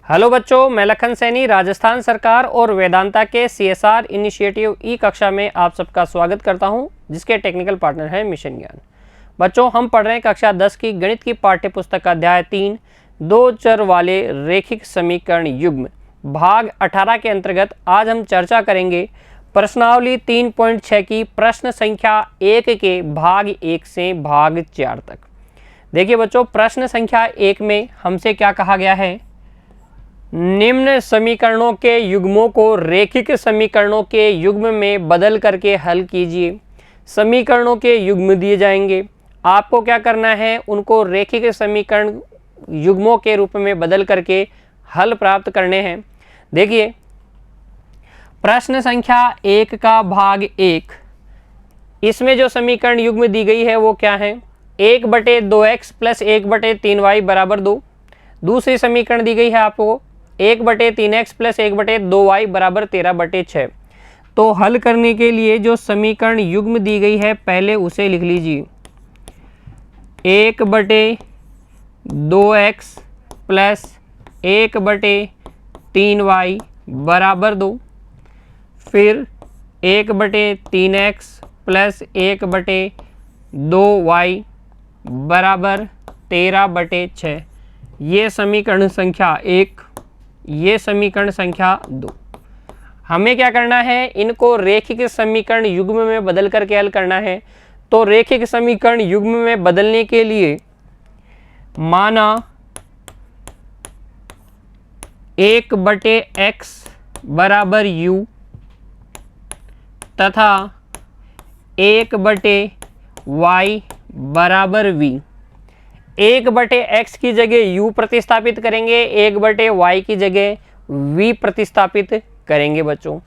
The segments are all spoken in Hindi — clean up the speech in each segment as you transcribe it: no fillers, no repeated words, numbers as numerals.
हेलो बच्चों, मैं लखन सैनी राजस्थान सरकार और वेदांता के CSR इनिशिएटिव ई कक्षा में आप सबका स्वागत करता हूं, जिसके टेक्निकल पार्टनर हैं मिशन ज्ञान। बच्चों, हम पढ़ रहे हैं कक्षा 10 की गणित की पाठ्य पुस्तक का अध्याय 3 दो चर वाले रेखिक समीकरण युग्म भाग 18 के अंतर्गत आज हम चर्चा करेंगे प्रश्नावली 3.6 की प्रश्न संख्या 1 के भाग 1 से भाग 4 तक। देखिए बच्चों, प्रश्न संख्या 1 में हमसे क्या कहा गया है, निम्न समीकरणों के युग्मों को रेखिक समीकरणों के युग्म में बदल करके हल कीजिए। समीकरणों के युग्म दिए जाएंगे, आपको क्या करना है, उनको रेखिक समीकरण युग्मों के रूप में बदल करके हल प्राप्त करने हैं। देखिए, प्रश्न संख्या 1 का भाग 1, इसमें जो समीकरण युग्म दी गई है वो क्या है, 1/2x + 1/3y = 2। दूसरी समीकरण दी गई है आपको 1/3x + 1/2y = 13/6। तो हल करने के लिए जो समीकरण युग्म दी गई है पहले उसे लिख लीजिए, 1/2x + 1/3y = 2। फिर 1/3x + 1/2y = 13/6। ये समीकरण संख्या 1, ये समीकरण संख्या 2। हमें क्या करना है, इनको रेखिक समीकरण युग्म में बदल करके हल करना है। तो रेखिक समीकरण युग्म में बदलने के लिए माना 1/x = u तथा 1/y = v। 1/x की जगह u प्रतिस्थापित करेंगे, 1/y की जगह v प्रतिस्थापित करेंगे बच्चों।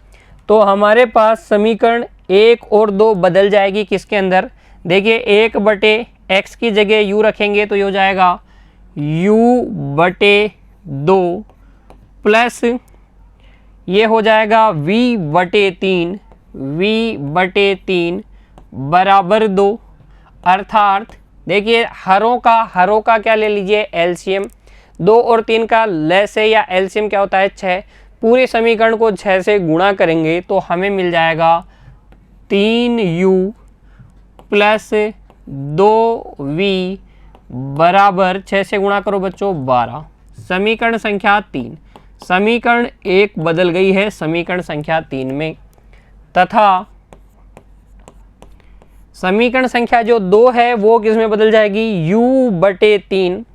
तो हमारे पास समीकरण 1 और 2 बदल जाएगी किसके अंदर, देखिए 1/x की जगह u रखेंगे तो ये हो जाएगा u/2 प्लस ये हो जाएगा v/3 = 2। अर्थात देखिए हरों का क्या ले लीजिए, एलसीएम। 2 और 3 का लैसे या एलसीएम क्या होता है, 6। पूरे समीकरण को 6 से गुणा करेंगे तो हमें मिल जाएगा 3u + 2v = 6 से गुणा करो बच्चों 12। समीकरण संख्या 3, समीकरण 1 बदल गई है समीकरण संख्या 3 में, तथा समीकरण संख्या जो 2 है वो किस में बदल जाएगी, u/3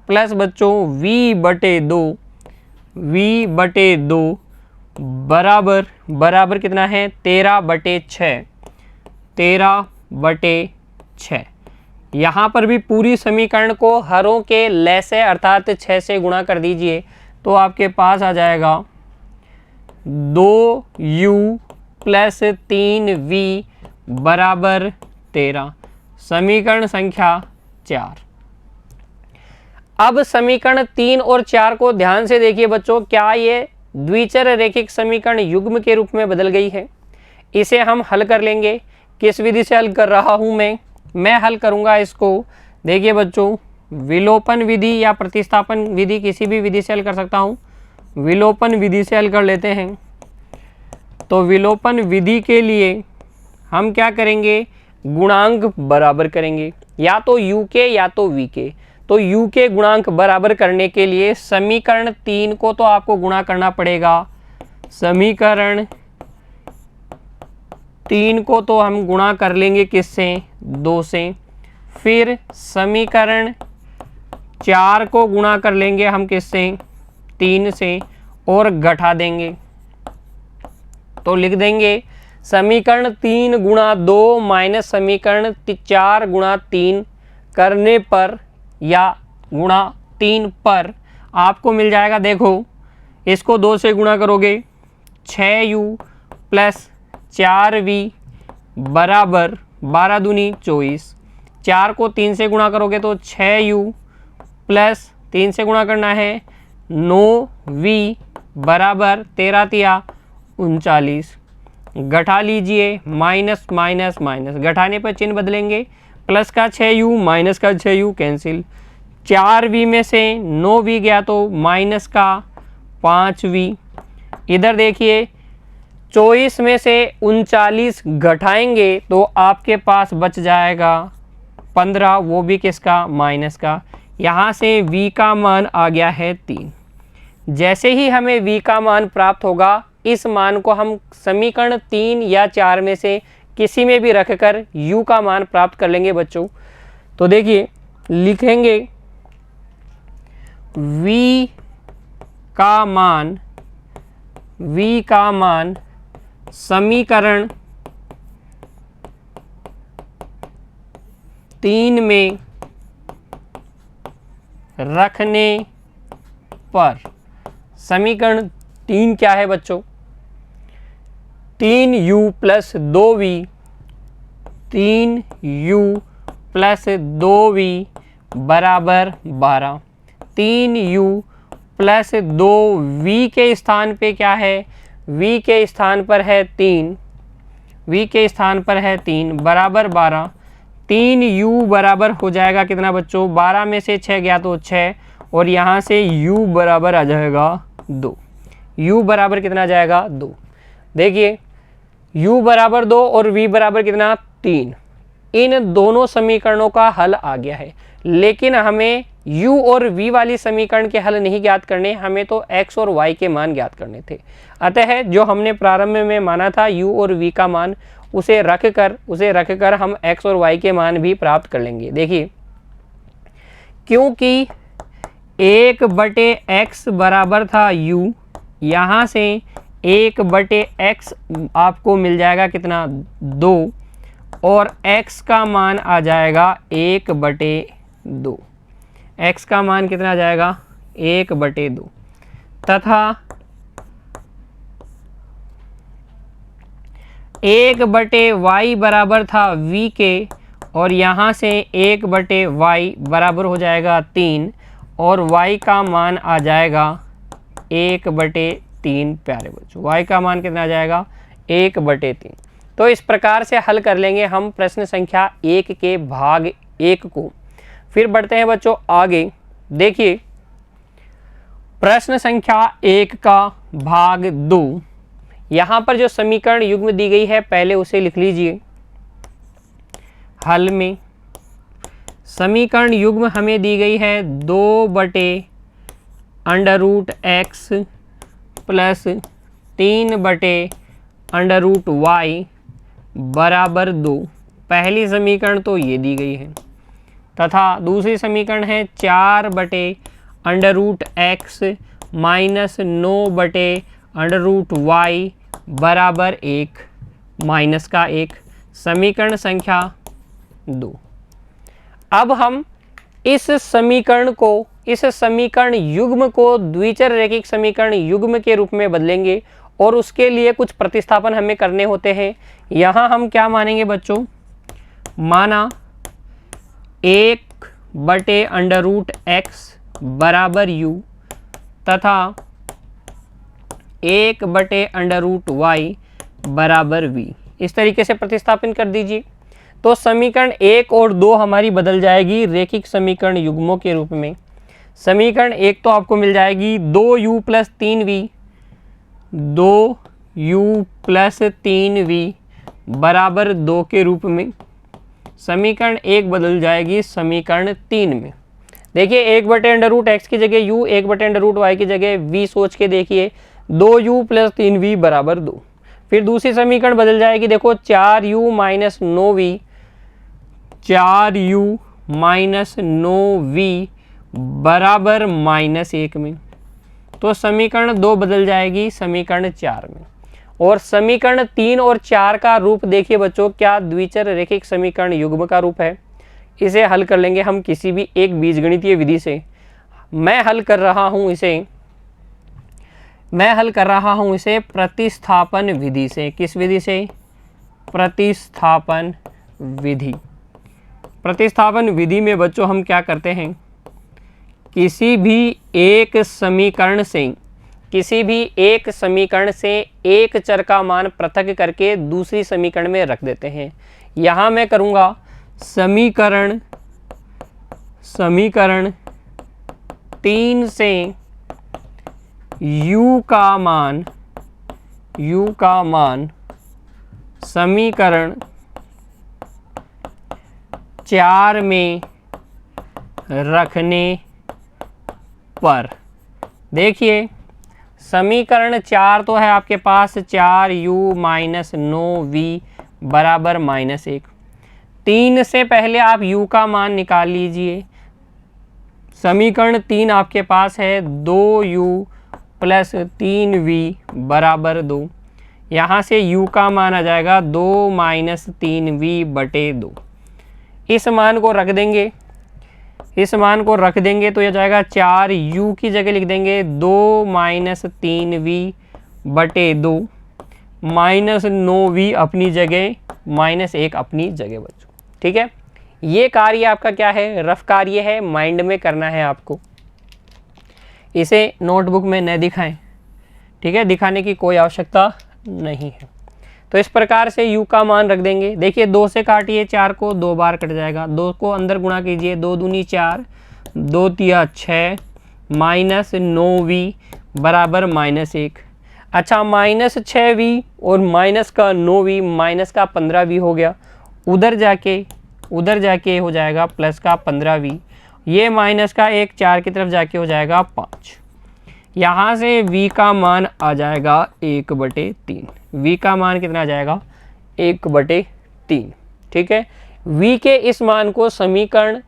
प्लस बच्चों v/2 बराबर कितना है, 13/6। यहाँ पर भी पूरी समीकरण को हरों के लय से अर्थात 6 से गुणा कर दीजिए तो आपके पास आ जाएगा 2u + 3v = 13। समीकरण संख्या 4। अब समीकरण 3 और 4 को ध्यान से देखिए बच्चों, क्या ये द्विचर रेखिक समीकरण युग्म के रूप में बदल गई है। इसे हम हल कर लेंगे। किस विधि से हल कर रहा हूं मैं हल करूंगा इसको। देखिए बच्चों, विलोपन विधि या प्रतिस्थापन विधि, किसी भी विधि से हल कर सकता हूं। विलोपन विधि से हल कर लेते हैं। तो विलोपन विधि के लिए हम क्या करेंगे, गुणांक बराबर करेंगे, या तो u के या तो v के। तो u के गुणांक बराबर करने के लिए समीकरण 3 को तो आपको गुणा करना पड़ेगा, समीकरण 3 को तो हम गुणा कर लेंगे किससे, 2 से। फिर समीकरण 4 को गुणा कर लेंगे हम किससे, 3 से, और घटा देंगे। तो लिख देंगे समीकरण 3 × 2 माइनस समीकरण 4 × 3 करने पर या गुणा 3 पर आपको मिल जाएगा, देखो इसको 2 से गुणा करोगे 6u + 4v = 12 दूनी 24। 4 को 3 से गुणा करोगे तो 6u + 3 से गुणा करना है 9v = 13 × 39। घटा लीजिए, माइनस माइनस माइनस, घटाने पर चिन्ह बदलेंगे, प्लस का 6u माइनस का 6u कैंसिल, 4v में से 9v गया तो माइनस का 5v। इधर देखिए 24 में से 39 घटाएंगे तो आपके पास बच जाएगा 15, वो भी किसका, माइनस का। यहाँ से v का मान आ गया है 3। जैसे ही हमें v का मान प्राप्त होगा, इस मान को हम समीकरण 3 या 4 में से किसी में भी रखकर u का मान प्राप्त कर लेंगे बच्चों। तो देखिए लिखेंगे v का मान समीकरण 3 में रखने पर, समीकरण 3 क्या है बच्चों, 3u plus 2v, 3u plus 2v बराबर 12। 3u प्लस 2v के स्थान पे क्या है, v के स्थान पर है 3, v के स्थान पर है 3 बराबर 12। 3u बराबर हो जाएगा कितना बच्चों, 12 में से 6 गया तो 6, और यहाँ से u बराबर आ जाएगा 2। u बराबर कितना आ जाएगा, 2। देखिए u बराबर 2 और v बराबर कितना, 3। इन दोनों समीकरणों का हल आ गया है, लेकिन हमें u और v वाली समीकरण के हल नहीं ज्ञात करने, हमें तो x और y के मान ज्ञात करने थे। अतः जो हमने प्रारंभ में माना था u और v का मान, उसे रखकर हम x और y के मान भी प्राप्त कर लेंगे। देखिए क्योंकि 1/x बराबर था u, यहाँ से 1/x आपको मिल जाएगा कितना, 2, और x का मान आ जाएगा 1/2। x का मान कितना आ जाएगा, 1/2, तथा 1/y बराबर था v के, और यहाँ से 1/y बराबर हो जाएगा 3, और y का मान आ जाएगा 1/3। प्यारे बच्चों y का मान कितना आ जाएगा, 1/3। तो इस प्रकार से हल कर लेंगे हम प्रश्न संख्या 1 के भाग 1 को। फिर बढ़ते हैं बच्चों आगे। देखिए प्रश्न संख्या 1 का भाग 2, यहाँ पर जो समीकरण युग्म दी गई है पहले उसे लिख लीजिए। हल में समीकरण युग्म हमें दी गई है 2/√x प्लस 3/√y बराबर 2। पहली समीकरण तो ये दी गई है, तथा दूसरी समीकरण है 4/√x माइनस 9/√y बराबर 1, माइनस का 1। समीकरण संख्या 2। अब हम इस समीकरण युग्म को द्विचर रैखिक समीकरण युग्म के रूप में बदलेंगे, और उसके लिए कुछ प्रतिस्थापन हमें करने होते हैं। यहाँ हम क्या मानेंगे बच्चों, माना 1/√x बराबर u तथा 1/√y बराबर v। इस तरीके से प्रतिस्थापन कर दीजिए, तो समीकरण 1 और 2 हमारी बदल जाएगी रैखिक समीकरण युग्मों के रूप में। समीकरण 1 तो आपको मिल जाएगी 2u plus 3v, 2u plus 3v बराबर 2 के रूप में। समीकरण 1 बदल जाएगी समीकरण 3 में। देखिए 1/√x की जगह u, 1/√y की जगह v सोच के देखिए, 2u प्लस 3v बराबर 2। फिर दूसरी समीकरण बदल जाएगी, देखो 4u minus 9v, 4u minus 9v बराबर -1 में। तो समीकरण 2 बदल जाएगी समीकरण 4 में। और समीकरण 3 और 4 का रूप देखिए बच्चों, क्या द्विचर रैखिक समीकरण युग्म का रूप है। इसे हल कर लेंगे हम किसी भी एक बीजगणितीय विधि से। मैं हल कर रहा हूं इसे प्रतिस्थापन विधि से। किस विधि से, प्रतिस्थापन विधि। प्रतिस्थापन विधि में बच्चों हम क्या करते हैं, किसी भी एक समीकरण से एक चर का मान पृथक करके दूसरी समीकरण में रख देते हैं। यहाँ मैं करूँगा समीकरण 3 से u का मान समीकरण 4 में रखने पर, देखिए समीकरण 4 तो है आपके पास 4u माइनस 9v बराबर -1। 3 से पहले आप u का मान निकाल लीजिए। समीकरण 3 आपके पास है 2u प्लस 3v बराबर 2। यहाँ से u का मान आ जाएगा 2 माइनस 3v बटे 2। इस मान को रख देंगे, तो यह जाएगा 4u की जगह लिख देंगे 2 माइनस 3v बटे 2 माइनस 9v अपनी जगह, -1 अपनी जगह बच्चों। ठीक है, ये कार्य आपका क्या है, रफ कार्य है, माइंड में करना है आपको। इसे नोटबुक में न दिखाएं, ठीक है, दिखाने की कोई आवश्यकता नहीं है। तो इस प्रकार से u का मान रख देंगे। देखिए 2 से काटिए 4 को, 2 बार कट जाएगा। 2 को अंदर गुणा कीजिए, 2 दूनी 4, 2 तिया 6 माइनस 9v बराबर -1। अच्छा, -6v और माइनस का 9v माइनस का 15v हो गया। उधर जाके हो जाएगा प्लस का 15v। ये माइनस का 1 4 की तरफ जाके हो जाएगा 5। यहाँ से v का मान आ जाएगा 1/3। v का मान कितना आ जाएगा, 1/3। ठीक है, v के इस मान को समीकरण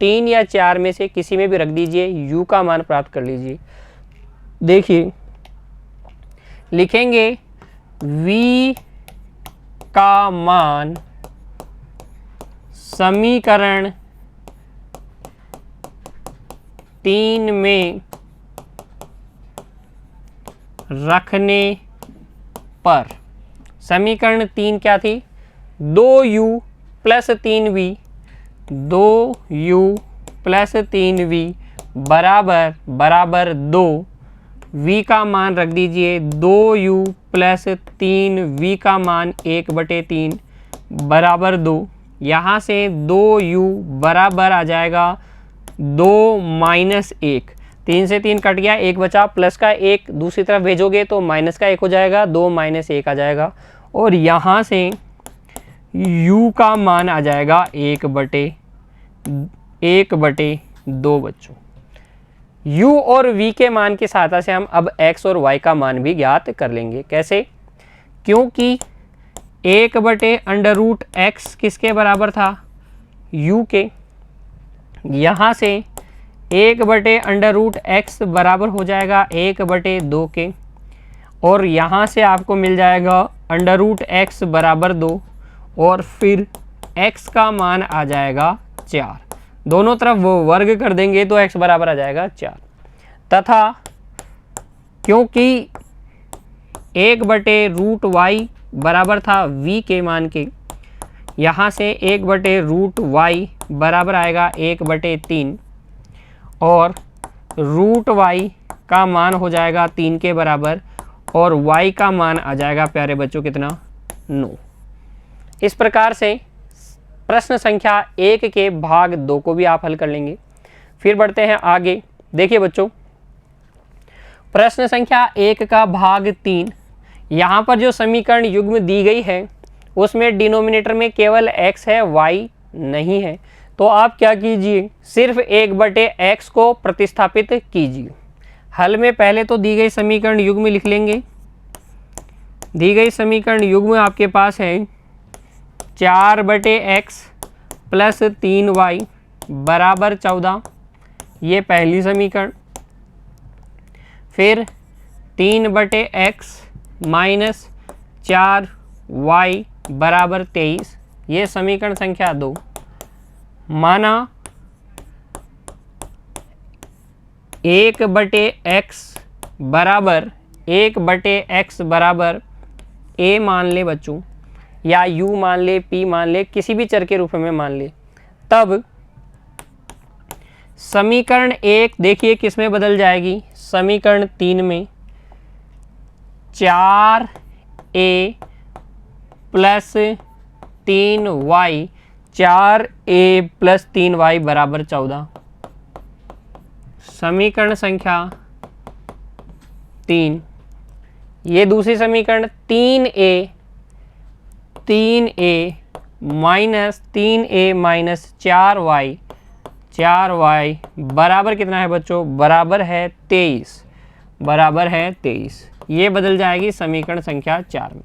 3 या 4 में से किसी में भी रख दीजिए, u का मान प्राप्त कर लीजिए। देखिए लिखेंगे v का मान समीकरण 3 में रखने पर, समीकरण 3 क्या थी, 2u plus 3v, 2u plus 3v बराबर 2। v का मान रख दीजिए 2u प्लस 3v का मान 1/3 बराबर 2। यहाँ से 2u बराबर आ जाएगा 2 माइनस 1। 3 से 3 कट गया, 1 बचा, प्लस का 1 दूसरी तरफ भेजोगे तो माइनस का 1 हो जाएगा, 2 माइनस 1 आ जाएगा। और यहाँ से u का मान आ जाएगा 1/2 बच्चों। u और v के मान की सहायता से हम अब x और y का मान भी ज्ञात कर लेंगे। कैसे, क्योंकि 1/√x किसके बराबर था, u के। यहाँ से 1/√x बराबर हो जाएगा 1/2 के। और यहाँ से आपको मिल जाएगा √x बराबर 2 और फिर x का मान आ जाएगा 4। दोनों तरफ वो वर्ग कर देंगे तो x बराबर आ जाएगा 4। तथा क्योंकि 1/√y बराबर था v के मान के, यहाँ से 1/√y बराबर आएगा 1/3 और √y का मान हो जाएगा 3 के बराबर और y का मान आ जाएगा प्यारे बच्चों कितना, 9। इस प्रकार से प्रश्न संख्या 1 के भाग 2 को भी आप हल कर लेंगे। फिर बढ़ते हैं आगे। देखिए बच्चों, प्रश्न संख्या 1 का भाग 3, यहाँ पर जो समीकरण युग्म दी गई है उसमें डिनोमिनेटर में केवल x है, y नहीं है। तो आप क्या कीजिए, सिर्फ 1/x को प्रतिस्थापित कीजिए। हल में पहले तो दी गई समीकरण युग्म लिख लेंगे। दी गई समीकरण युग्म आपके पास है 4/x प्लस 3y बराबर 14, ये पहली समीकरण। फिर 3/x माइनस 4y बराबर 23, ये समीकरण संख्या 2। माना 1/x बराबर a मान ले बच्चों, या u मान ले, p मान ले, किसी भी चर के रूप में मान ले। तब समीकरण 1 देखिए किस में बदल जाएगी, समीकरण 3 में। 4a plus 3y, 4a plus 3y बराबर 14। समीकरण संख्या 3, ये दूसरी समीकरण 3a minus 3a minus 4y बराबर कितना है बच्चों, बराबर है 23, बराबर है 23। ये बदल जाएगी समीकरण संख्या 4 में।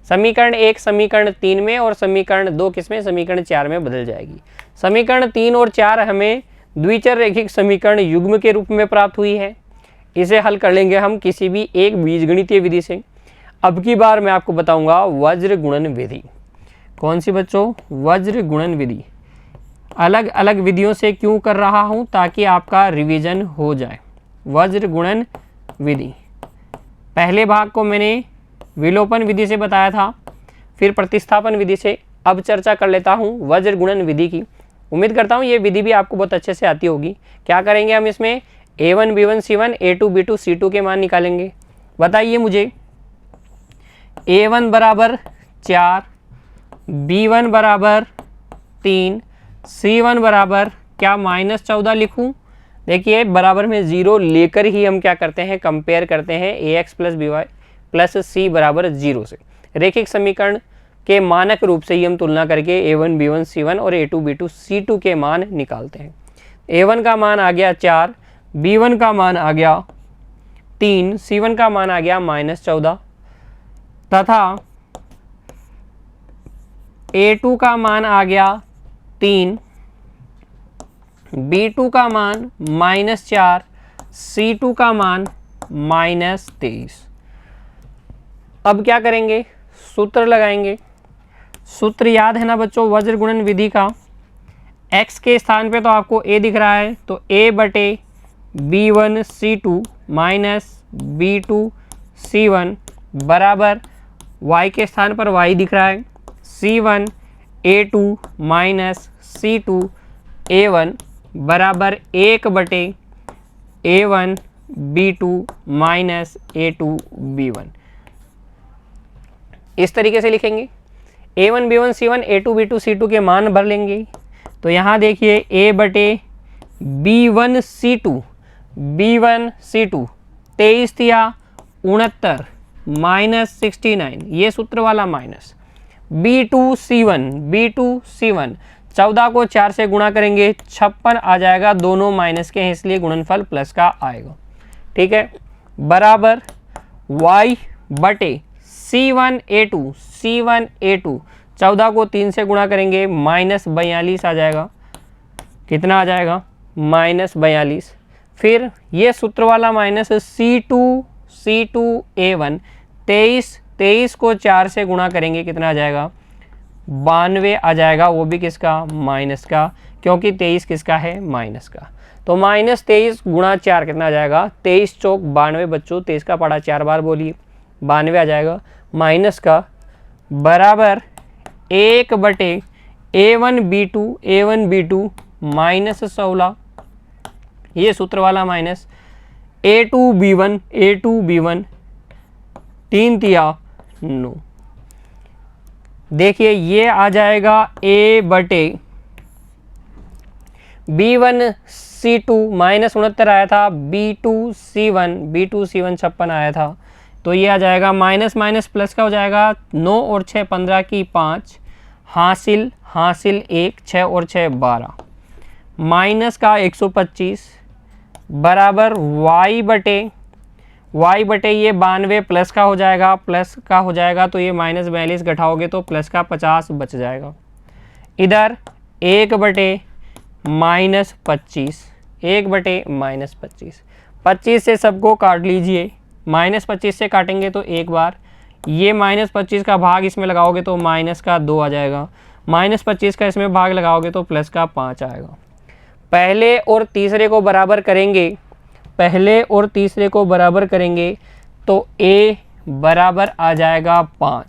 समीकरण 1 समीकरण 3 में और समीकरण 2 किसमें, समीकरण 4 में बदल जाएगी। समीकरण 3 और 4 हमें द्विचर रैखिक समीकरण युग्म के रूप में प्राप्त हुई है। इसे हल कर लेंगे हम किसी भी एक बीजगणितीय विधि से। अब की बार मैं आपको बताऊंगा वज्र गुणन विधि। कौन सी बच्चों, वज्र गुणन विधि। अलग अलग विधियों से क्यों कर रहा हूं, ताकि आपका रिवीजन हो जाए। वज्र गुणन विधि, पहले भाग को मैंने विलोपन विधि से बताया था, फिर प्रतिस्थापन विधि से। अब चर्चा कर लेता हूं वज्र गुणन विधि की। उम्मीद करता हूं ये विधि भी आपको बहुत अच्छे से आती होगी। क्या करेंगे हम इसमें, a1 b1 c1 a2 b2 c2 के मान निकालेंगे। बताइए मुझे, a1 बराबर 4, b1 बराबर 3, c1 बराबर क्या -14 लिखूं। देखिए बराबर में 0 लेकर ही हम क्या करते हैं, कंपेयर करते हैं ax plus by plus c बराबर 0 से। रैखिक समीकरण के मानक रूप से ही हम तुलना करके a1 b1 c1 और a2 b2 c2 के मान निकालते हैं। a1 का मान आ गया 4, b1 का मान आ गया 3, c1 का मान आ गया -14 तथा a2 का मान आ गया 3, b2 का मान -4, c2 का मान -23। अब क्या करेंगे, सूत्र लगाएंगे। सूत्र याद है ना बच्चों वज्र गुणन विधि का। x के स्थान पे तो आपको a दिख रहा है, तो a बटे b1 c2 minus b2 c1 बराबर y के स्थान पर y दिख रहा है, c1 a2 minus c2 a1 बराबर 1 बटे a1 b2 minus a2 b1। इस तरीके से लिखेंगे। a1 b1 c1 a2 b2 c2 के मान भर लेंगे। तो यहाँ देखिए a बटे b1 c2 23 तिया 69 माइनस 69, ये सूत्र वाला माइनस। b2 c1 14 को 4 से गुणा करेंगे 56 आ जाएगा, दोनों माइनस के हैं इसलिए गुणनफल प्लस का आएगा। ठीक है, बराबर y बटे c1 a2 14 को 3 से गुणा करेंगे -42 आ जाएगा। कितना आ जाएगा, -42। फिर ये सूत्र वाला माइनस c2 a1 23 को 4 से गुणा करेंगे कितना आ जाएगा, 92 आ जाएगा, वो भी किसका, माइनस का, क्योंकि 23 किसका है, माइनस का। तो -23 गुणा 4 कितना आ जाएगा, 23 चौक 92 बच्चों, 23 का पढ़ा 4 बार बोलिए, 92 आ जाएगा माइनस का, बराबर 1 बटे a1 b2 माइनस 16, ये सूत्र वाला माइनस a2 b1 3 तिया 9। देखिए ये आ जाएगा a बटे b1 c2 -69 आया था, b2 c1 56 आया था, तो ये आ जाएगा माइनस माइनस प्लस का हो जाएगा, 9 और 6 15 की 5, हासिल 1, 6 और 6 12, माइनस का 125 बराबर y बटे ये 92 प्लस का हो जाएगा, तो ये -42 घटाओगे तो प्लस का 50 बच जाएगा। इधर 1 बटे -25 25 से सबको काट लीजिए, -25 से काटेंगे तो एक बार, ये -25 का भाग इसमें लगाओगे तो माइनस का 2 आ जाएगा, -25 का इसमें भाग लगाओगे तो प्लस का 5 आएगा। पहले और तीसरे को बराबर करेंगे तो a बराबर आ जाएगा 5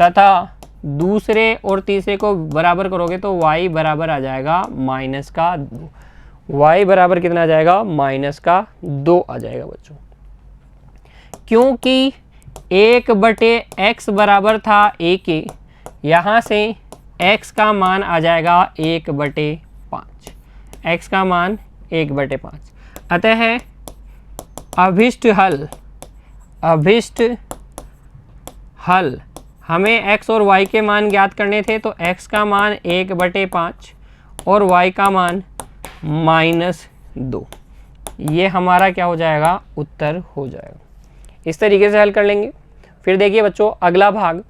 तथा दूसरे और तीसरे को बराबर करोगे तो y बराबर आ जाएगा माइनस का 2, y बराबर कितना आ जाएगा, माइनस का 2 आ जाएगा बच्चों, क्योंकि 1 बटे x बराबर था a के, यहाँ से x का मान आ जाएगा 1 बटे 5, x का मान 1/5। अतः अभिष्ट हल हमें x और y के मान ज्ञात करने थे, तो x का मान 1/5 और y का मान -2। ये हमारा क्या हो जाएगा, उत्तर हो जाएगा। इस तरीके से हल कर लेंगे। फिर देखिए बच्चों अगला भाग,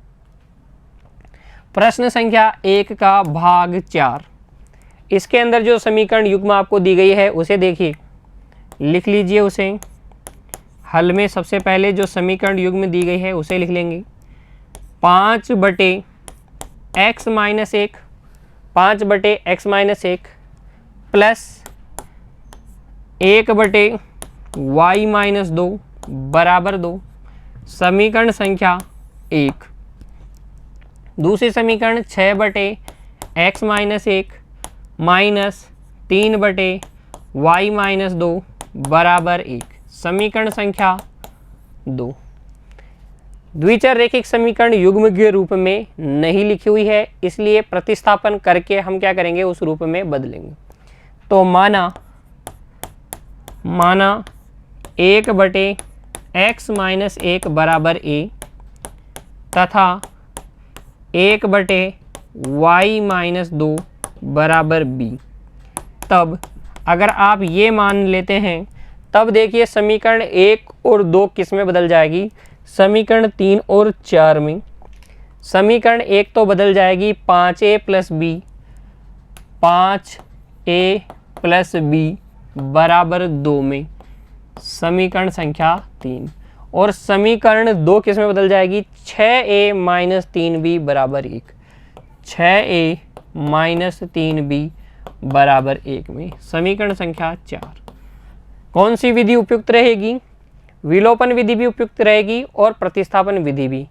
प्रश्न संख्या 1 का भाग 4। इसके अंदर जो समीकरण युग्म आपको दी गई है उसे देखिए, लिख लीजिए उसे। हल में सबसे पहले जो समीकरण युग्म दी गई है उसे लिख लेंगे। 5/x - 1 5/x - 1 प्लस 1/y - 2 बराबर 2। समीकरण संख्या 1। दूसरी समीकरण 6/x - 1 माइनस 3/y - 2 बराबर 1। समीकरण संख्या 2 द्विचर रेखिक समीकरण युग्म के रूप में नहीं लिखी हुई है, इसलिए प्रतिस्थापन करके हम क्या करेंगे, उस रूप में बदलेंगे। तो माना 1/x - 1 बराबर a तथा 1/y - 2 बराबर b। तब अगर आप ये मान लेते हैं, तब देखिए समीकरण 1 और 2 किस में बदल जाएगी, समीकरण 3 और 4 में। समीकरण 1 तो बदल जाएगी 5a + b 5a + b बराबर 2 में, समीकरण संख्या 3। और समीकरण 2 किस में बदल जाएगी, 6a - 3b बराबर 1 6a - 3b बराबर 1 में, समीकरण संख्या 4। कौन सी विधि उपयुक्त रहेगी, विलोपन विधि भी उपयुक्त रहेगी और प्रतिस्थापन विधि भी।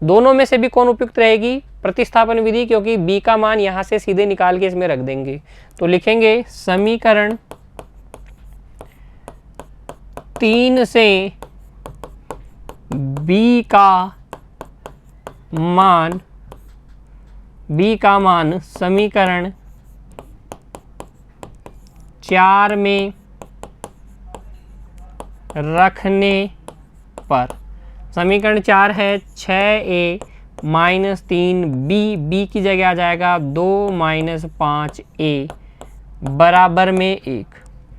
दोनों में से भी कौन उपयुक्त रहेगी, प्रतिस्थापन विधि, क्योंकि b का मान यहाँ से सीधे निकाल के इसमें रख देंगे। तो लिखेंगे समीकरण 3 से b का मान समीकरण 4 में रखने पर, समीकरण 4 है 6a - 3b, b की जगह आ जाएगा 2 - 5a बराबर में 1।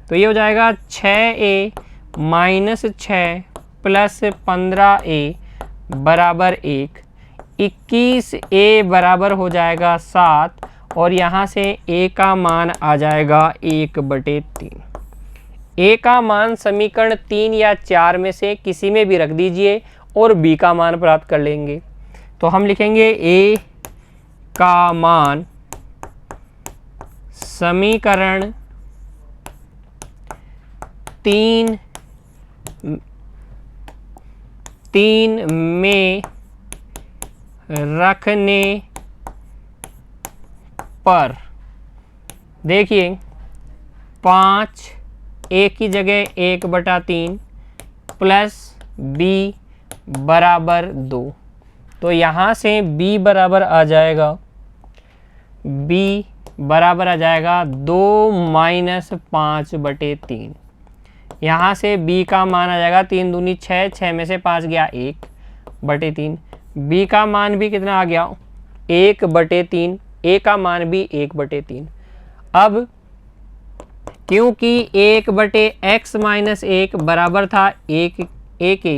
तो ये हो जाएगा 6a - 6 प्लस 15a बराबर 1। 21a बराबर हो जाएगा 7 और यहाँ से a का मान आ जाएगा 1/3। a का मान समीकरण 3 या 4 में से किसी में भी रख दीजिए और b का मान प्राप्त कर लेंगे। तो हम लिखेंगे a का मान समीकरण 3 में रखने पर, देखिए 5 a की जगह 1/3 प्लस b बराबर 2। तो यहाँ से b बराबर आ जाएगा 2 - 5/3। यहाँ से b का मान आ जाएगा 3 दूनी 6, 6 में से 5 गया 1/3। b का मान भी कितना आ गया 1/3, a का मान भी 1/3। अब क्योंकि 1/x - 1 बराबर था 1 a के,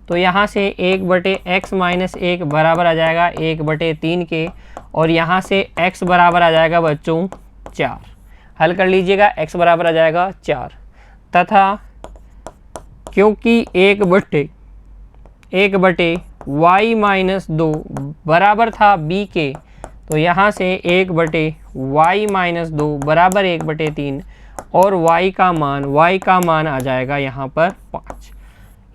तो यहाँ से 1/x - 1 बराबर आ जाएगा 1/3 के, और यहाँ से x बराबर आ जाएगा बच्चों 4। हल कर लीजिएगा, x बराबर आ जाएगा 4 तथा क्योंकि 1/y - 2 बराबर था b के, तो यहाँ से 1/y - 2 बराबर 1/3 और y का मान आ जाएगा यहाँ पर 5।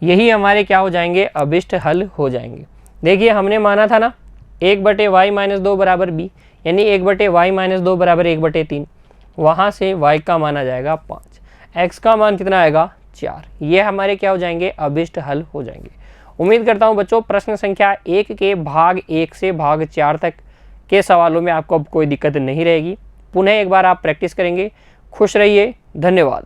यही हमारे क्या हो जाएंगे, अभिष्ट हल हो जाएंगे। देखिए हमने माना था ना 1/y - 2 बराबर b, यानी 1/y - 2 बराबर 1/3। वहाँ से y का मान आ जाएगा 5, x का मान कितना आएगा 4। ये हमारे क्या हो जाएंगे, अभिष्ट हल हो जाएंगे। उम्मीद करता हूँ बच्चों प्रश्न संख्या 1 के भाग 1 से भाग 4 तक के सवालों में आपको अब कोई दिक्कत नहीं रहेगी। पुनः एक बार आप प्रैक्टिस करेंगे। खुश रहिए, धन्यवाद।